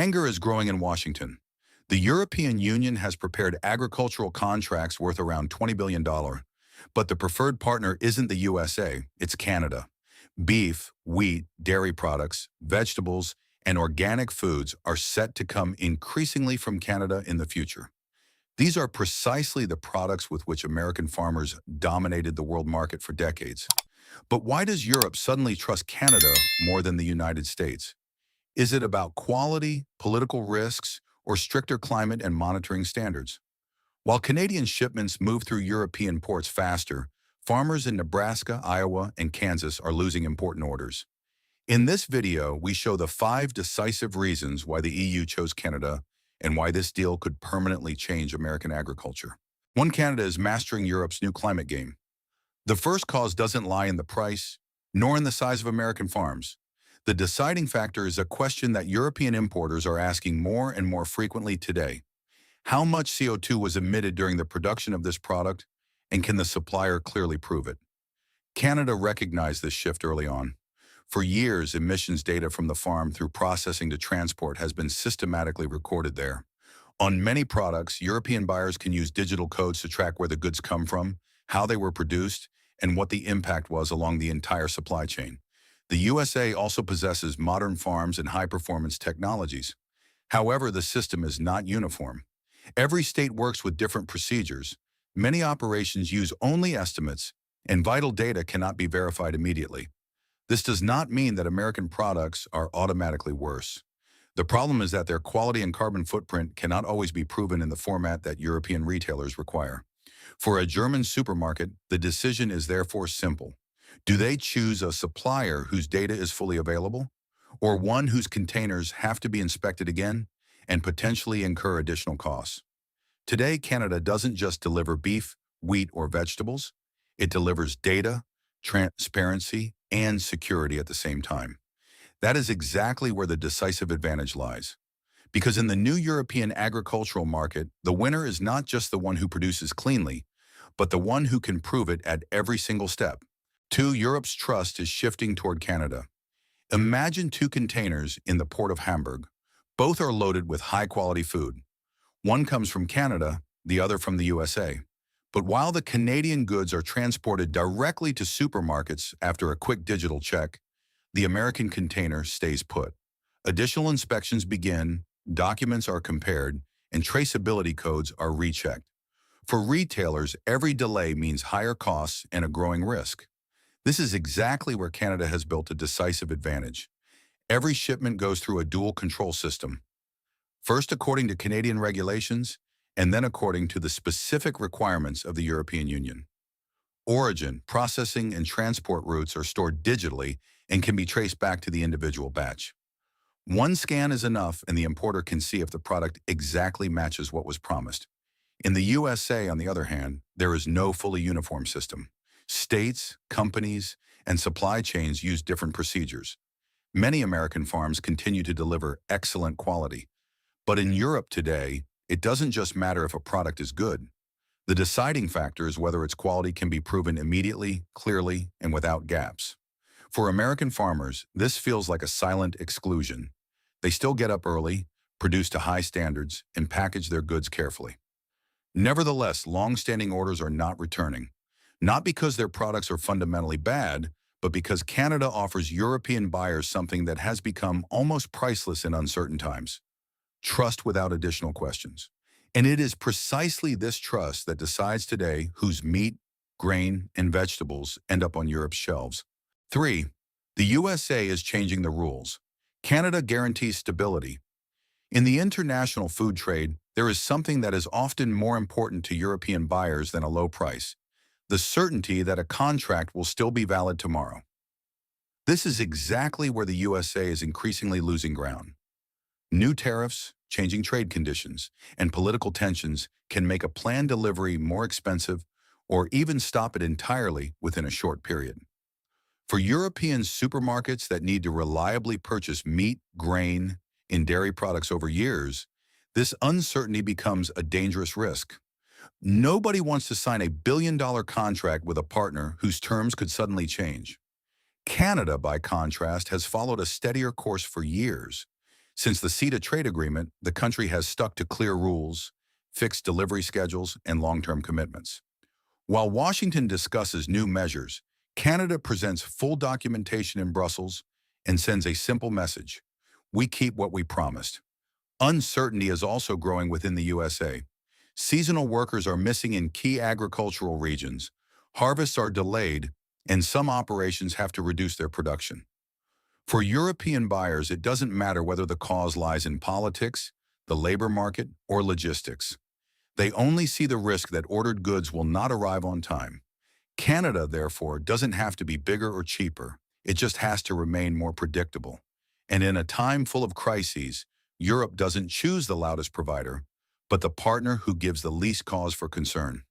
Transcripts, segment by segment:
Anger is growing in Washington. The European Union has prepared agricultural contracts worth around $20 billion, but the preferred partner isn't the USA, it's Canada. Beef, wheat, dairy products, vegetables, and organic foods are set to come increasingly from Canada in the future. These are precisely the products with which American farmers dominated the world market for decades. But why does Europe suddenly trust Canada more than the United States? Is it about quality, political risks, or stricter climate and monitoring standards? While Canadian shipments move through European ports faster, farmers in Nebraska, Iowa, and Kansas are losing important orders. In this video, we show the 5 decisive reasons why the EU chose Canada and why this deal could permanently change American agriculture. One, Canada is mastering Europe's new climate game. The first cause doesn't lie in the price, nor in the size of American farms. The deciding factor is a question that European importers are asking more and more frequently today. How much CO2 was emitted during the production of this product, and can the supplier clearly prove it? Canada recognized this shift early on. For years, emissions data from the farm through processing to transport has been systematically recorded there. On many products, European buyers can use digital codes to track where the goods come from, how they were produced, and what the impact was along the entire supply chain. The USA also possesses modern farms and high-performance technologies. However, the system is not uniform. Every state works with different procedures. Many operations use only estimates, and vital data cannot be verified immediately. This does not mean that American products are automatically worse. The problem is that their quality and carbon footprint cannot always be proven in the format that European retailers require. For a German supermarket, the decision is therefore simple. Do they choose a supplier whose data is fully available, or one whose containers have to be inspected again and potentially incur additional costs? Today, Canada doesn't just deliver beef, wheat, or vegetables. It delivers data, transparency, and security at the same time. That is exactly where the decisive advantage lies. Because in the new European agricultural market, the winner is not just the one who produces cleanly, but the one who can prove it at every single step. 2. Europe's trust is shifting toward Canada. Imagine 2 containers in the port of Hamburg. Both are loaded with high-quality food. One comes from Canada, the other from the USA. But while the Canadian goods are transported directly to supermarkets after a quick digital check, the American container stays put. Additional inspections begin, documents are compared, and traceability codes are rechecked. For retailers, every delay means higher costs and a growing risk. This is exactly where Canada has built a decisive advantage. Every shipment goes through a dual control system. First according to Canadian regulations, and then according to the specific requirements of the European Union. Origin, processing, and transport routes are stored digitally and can be traced back to the individual batch. One scan is enough, and the importer can see if the product exactly matches what was promised. In the USA, on the other hand, there is no fully uniform system. States, companies, and supply chains use different procedures. Many American farms continue to deliver excellent quality. But in Europe today, it doesn't just matter if a product is good. The deciding factor is whether its quality can be proven immediately, clearly, and without gaps. For American farmers, this feels like a silent exclusion. They still get up early, produce to high standards, and package their goods carefully. Nevertheless, long-standing orders are not returning. Not because their products are fundamentally bad, but because Canada offers European buyers something that has become almost priceless in uncertain times: trust without additional questions. And it is precisely this trust that decides today whose meat, grain, and vegetables end up on Europe's shelves. 3. The USA is changing the rules. Canada guarantees stability. In the international food trade, there is something that is often more important to European buyers than a low price: the certainty that a contract will still be valid tomorrow. This is exactly where the USA is increasingly losing ground. New tariffs, changing trade conditions, and political tensions can make a planned delivery more expensive or even stop it entirely within a short period. For European supermarkets that need to reliably purchase meat, grain, and dairy products over years, this uncertainty becomes a dangerous risk. Nobody wants to sign a billion-dollar contract with a partner whose terms could suddenly change. Canada, by contrast, has followed a steadier course for years. Since the CETA trade agreement, the country has stuck to clear rules, fixed delivery schedules, and long-term commitments. While Washington discusses new measures, Canada presents full documentation in Brussels and sends a simple message: we keep what we promised. Uncertainty is also growing within the USA. Seasonal workers are missing in key agricultural regions, harvests are delayed, and some operations have to reduce their production. For European buyers, it doesn't matter whether the cause lies in politics, the labor market, or logistics. They only see the risk that ordered goods will not arrive on time. Canada, therefore, doesn't have to be bigger or cheaper. It just has to remain more predictable. And in a time full of crises, Europe doesn't choose the loudest provider, but the partner who gives the least cause for concern.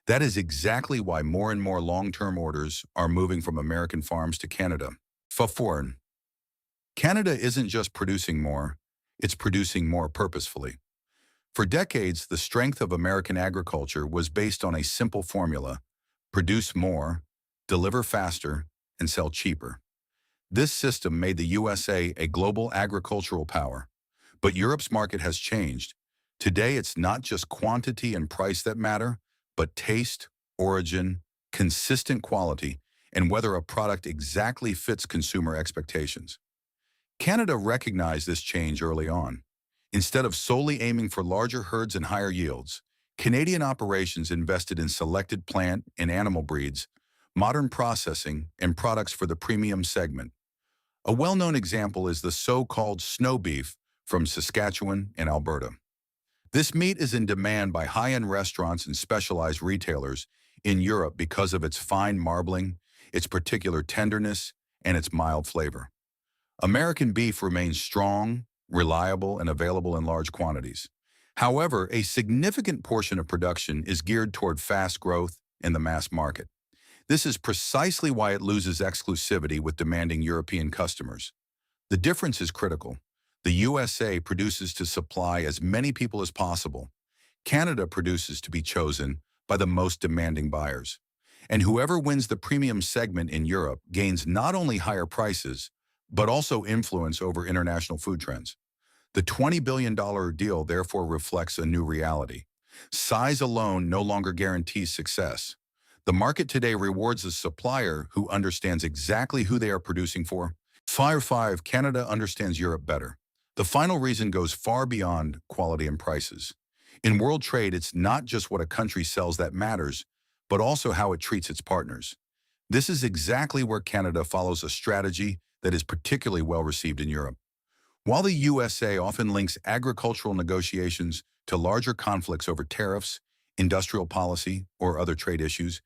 That is exactly why more and more long-term orders are moving from American farms to Canada. For foreign, Canada isn't just producing more, it's producing more purposefully. For decades, the strength of American agriculture was based on a simple formula: produce more, deliver faster, and sell cheaper. This system made the USA a global agricultural power. But Europe's market has changed. Today, it's not just quantity and price that matter, but taste, origin, consistent quality, and whether a product exactly fits consumer expectations. Canada recognized this change early on. Instead of solely aiming for larger herds and higher yields, Canadian operations invested in selected plant and animal breeds, modern processing, and products for the premium segment. A well-known example is the so-called snow beef from Saskatchewan and Alberta. This meat is in demand by high-end restaurants and specialized retailers in Europe because of its fine marbling, its particular tenderness, and its mild flavor. American beef remains strong, reliable, and available in large quantities. However, a significant portion of production is geared toward fast growth in the mass market. This is precisely why it loses exclusivity with demanding European customers. The difference is critical. The USA produces to supply as many people as possible. Canada produces to be chosen by the most demanding buyers. And whoever wins the premium segment in Europe gains not only higher prices, but also influence over international food trends. The $20 billion deal therefore reflects a new reality. Size alone no longer guarantees success. The market today rewards a supplier who understands exactly who they are producing for. Fire 5, Canada understands Europe better. The final reason goes far beyond quality and prices. In world trade, it's not just what a country sells that matters, but also how it treats its partners. This is exactly where Canada follows a strategy that is particularly well received in Europe. While the USA often links agricultural negotiations to larger conflicts over tariffs, industrial policy, or other trade issues,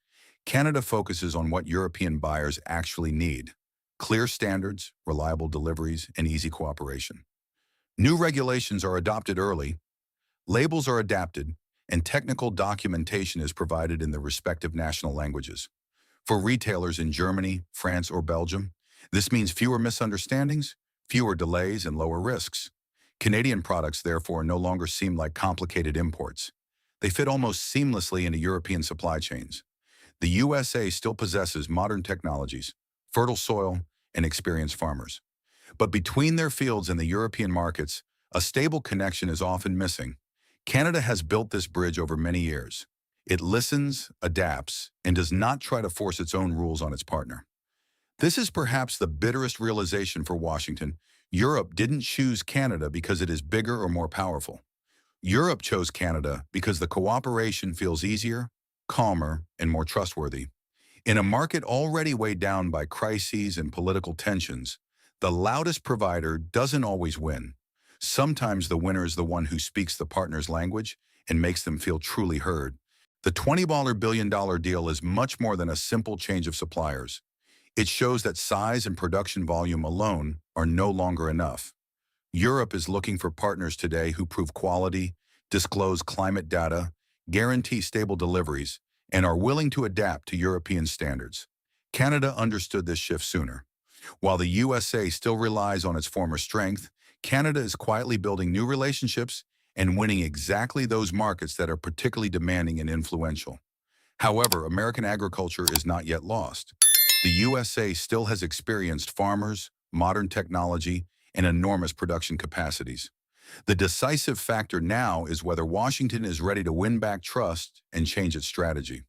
Canada focuses on what European buyers actually need: clear standards, reliable deliveries, and easy cooperation. New regulations are adopted early, labels are adapted, and technical documentation is provided in the respective national languages. For retailers in Germany, France, or Belgium, this means fewer misunderstandings, fewer delays, and lower risks. Canadian products, therefore, no longer seem like complicated imports. They fit almost seamlessly into European supply chains. The USA still possesses modern technologies, fertile soil, and experienced farmers. But between their fields and the European markets, a stable connection is often missing. Canada has built this bridge over many years. It listens, adapts, and does not try to force its own rules on its partner. This is perhaps the bitterest realization for Washington. Europe didn't choose Canada because it is bigger or more powerful. Europe chose Canada because the cooperation feels easier, calmer, and more trustworthy. In a market already weighed down by crises and political tensions, the loudest provider doesn't always win. Sometimes the winner is the one who speaks the partner's language and makes them feel truly heard. The $20 billion deal is much more than a simple change of suppliers. It shows that size and production volume alone are no longer enough. Europe is looking for partners today who prove quality, disclose climate data, guarantee stable deliveries, and are willing to adapt to European standards. Canada understood this shift sooner. While the USA still relies on its former strength, Canada is quietly building new relationships and winning exactly those markets that are particularly demanding and influential. However, American agriculture is not yet lost. The USA still has experienced farmers, modern technology, and enormous production capacities. The decisive factor now is whether Washington is ready to win back trust and change its strategy.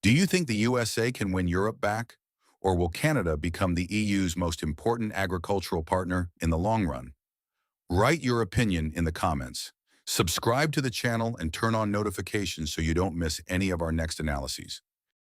Do you think the USA can win Europe back? Or will Canada become the EU's most important agricultural partner in the long run? Write your opinion in the comments. Subscribe to the channel and turn on notifications so you don't miss any of our next analyses.